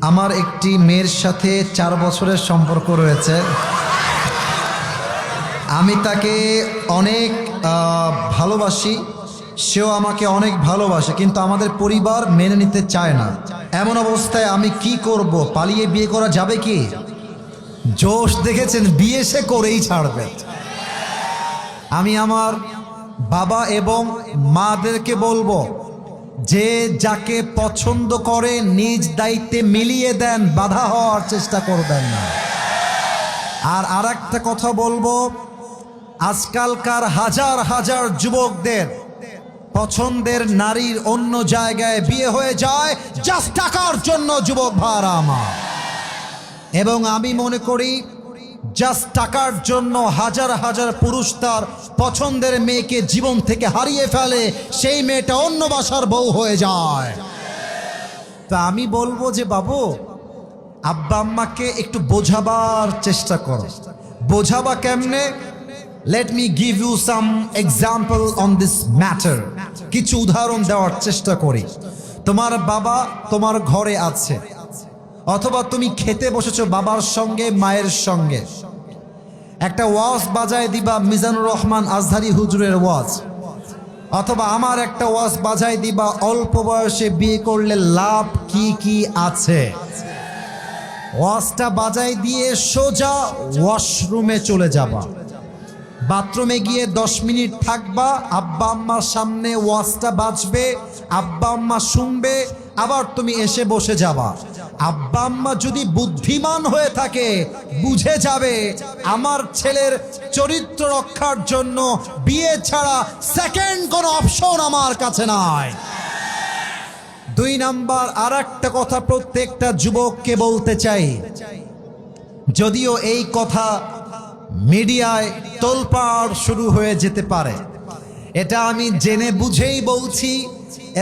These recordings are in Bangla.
আমার একটি মেয়ের সাথে 4 বছরের সম্পর্ক রয়েছে। আমি তাকে অনেক ভালোবাসি, সেও আমাকে অনেক ভালোবাসে, কিন্তু আমাদের পরিবার মেনে নিতে চায় না। এমন অবস্থায় আমি কি করব? পালিয়ে বিয়ে করা যাবে কি? জোশ দেখেছেন, বিয়ে সে করেই ছাড়বে। আমি আমার বাবা এবং মাদেরকে বলবো যে যাকে পছন্দ করে নিজ দায়িত্বে মিলিয়ে দেন, বাধা হওয়ার চেষ্টা করবেন না। আর একটা কথা বলবো, আজকালকার হাজার হাজার যুবকদের পছন্দের নারীর অন্য জায়গায় বিয়ে হয়ে যায় জাস্ট টাকার জন্য, যুবক ভাইরা আমার। এবং আমি মনে করি জাস্ট টাকার জন্য হাজার হাজার পুরুষ তার পছন্দের মেয়েকে জীবন থেকে হারিয়ে ফেলে, সেই মেয়েটা অন্য বাসার বউ হয়ে যায়। তা আমি বলবো যে বাবু, আব্বা আম্মাকে একটু বোঝাবার চেষ্টা করো। বোঝাবা কেমনে? Let me give you some example on this matter. কিছু উদাহরণ দেওয়ার চেষ্টা করি। তোমার বাবা তোমার ঘরে আছে, অথবা তুমি খেতে বসেছো বাবার সঙ্গে মায়ের সঙ্গে, একটা ওয়াজ বাজায় দিবা মিজানুর রহমান আজহারি হুজুরের ওয়াজ, অথবা আমার একটা ওয়াজ বাজায় দিবা অল্প বয়সে বিয়ে করলে লাভ কি কি আছে। ওয়াজটা বাজায় দিয়ে সোজা ওয়াশরুমে চলে যাবা, বাথরুমে গিয়ে 10 মিনিট থাকবা, আব্বা আম্মার সামনে ওয়াজটা বাজবে, আব্বা আম্মা শুনবে, আবার তুমি এসে বসে যাবা। আব্বা আম্মা যদি বুদ্ধিমান হয়ে থাকে বুঝে যাবে আমার ছেলের চরিত্র রক্ষার জন্য বিয়ে ছাড়া সেকেন্ড কোনো অপশন আমার কাছে নাই। 2 নাম্বার, আর একটা কথা প্রত্যেকটা যুবককে বলতে চাই, যদিও এই কথা মিডিয়ায় তোলপাড় শুরু হয়ে যেতে পারে, এটা আমি জেনে বুঝেই বলছি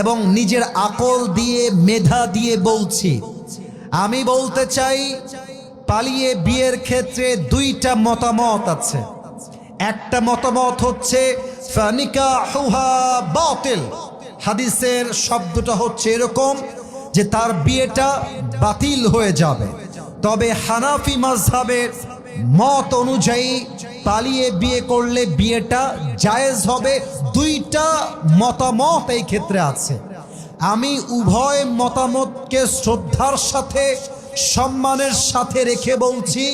এবং নিজের আকল দিয়ে মেধা দিয়ে বলছি। আমি বলতে চাই, পালিয়ে বিয়ের ক্ষেত্রে 2টা মতামত আছে। একটা মতামত হচ্ছে ফানিকাহুহা বাতিল, হাদিসের শব্দটা হচ্ছে এরকম যে তার বিয়েটা বাতিল হয়ে যাবে। তবে হানাফি মাযহাবের মত অনুযায়ী পালিয়ে বিয়ে করলে বিয়েটা জায়েজ হবে। 2টা মতামত এই ক্ষেত্রে আছে। আমি উভয় মতামতকে শ্রদ্ধার সাথে সম্মানের সাথে রেখে বলছি,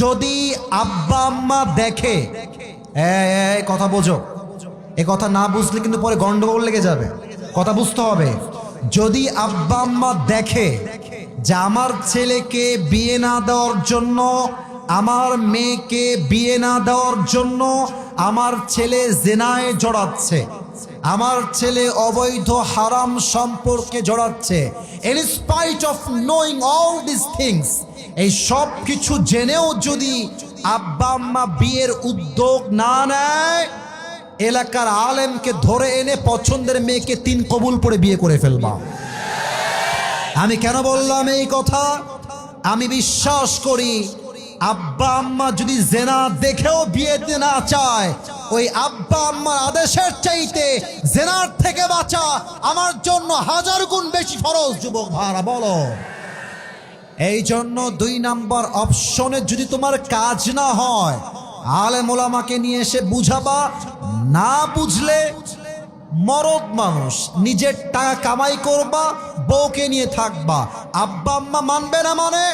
যদি আব্বা আম্মা দেখে, কথা বোঝো, এ কথা না বুঝলে কিন্তু পরে গন্ডগোল লেগে যাবে, কথা বুঝতে হবে। যদি আব্বা আম্মা দেখে যে আমার ছেলেকে বিয়ে না দেওয়ার জন্য, আমার মেয়েকে বিয়ে না দেওয়ার জন্য আমার ছেলে জিনায় জড়াচ্ছে, আমার ছেলে অবৈধ হারাম সম্পর্কে জড়াচ্ছে, in spite of knowing all these things, এই সব কিছু জেনেও যদি আব্বা আম্মা বিয়ের উদ্যোগ না নেয়, এলাকার আলেমকে ধরে এনে পছন্দের মেয়েকে 3 কবুল পড়ে বিয়ে করে ফেলবা। আমি কেন বললাম এই কথা? আমি বিশ্বাস করি আব্বা আম্মা যদি জেনা দেখেও বিয়ে দিতে না চায়, ওই আব্বা আম্মার আদেশের চাইতে জেনার থেকে বাঁচা আমার জন্য 1000 গুণ বেশি ফরজ। যুবক ভাইরা বলো, এই জন্য 2 নাম্বার অপশনে যদি তোমার কাজ না হয়, আলেম ওলামাকে নিয়ে এসে বুঝাবা। না বুঝলে মরদ মানুষ, নিজের টাকা কামাই করবা, বউকে নিয়ে থাকবা। আব্বা আম্মা মানবে না মানে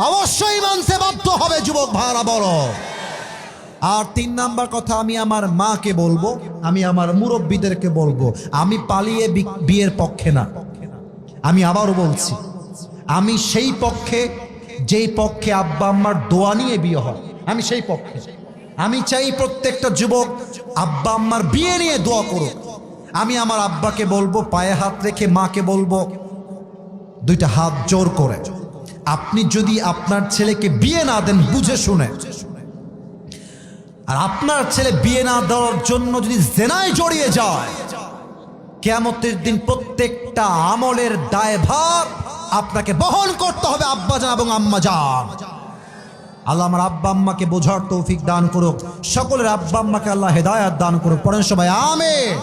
অবশ্যই মানতে বাধ্য হবে। যুবক ভাইরা বলো। আর 3 নাম্বার কথা আমি আমার মাকে বলবো, আমি আমার মুরব্বীদেরকে বলবো, আমি পালিয়ে বিয়ের পক্ষে না। আমি আবারও বলছি, আমি সেই পক্ষে যেই পক্ষে আব্বা আম্মার দোয়া নিয়ে বিয়ে হয়, আমি সেই পক্ষে। আমি চাই প্রত্যেকটা যুবক আব্বা আম্মার বিয়ে নিয়ে দোয়া করুক। আমি আমার আব্বাকে বলবো, পায়ে হাত রেখে, মাকে বলবো 2টা হাত জোর করে, আপনি যদি আপনার ছেলেকে বিয়ে না দেন বুঝে শুনে, আর আপনার ছেলে বিয়ে না দেওয়ার জন্য যদি জেনায় জড়িয়ে যায়, কিয়ামতের দিন প্রত্যেকটা আমলের দায়ভার আপনাকে বহন করতে হবে আব্বাজান এবং আম্মাজান। আল্লাহ আমার আব্বা আম্মাকে বোঝার তৌফিক দান করুক, সকলের আব্বা আম্মাকে আল্লাহ হেদায়াত দান করুক। পড়েন সবাই আমিন।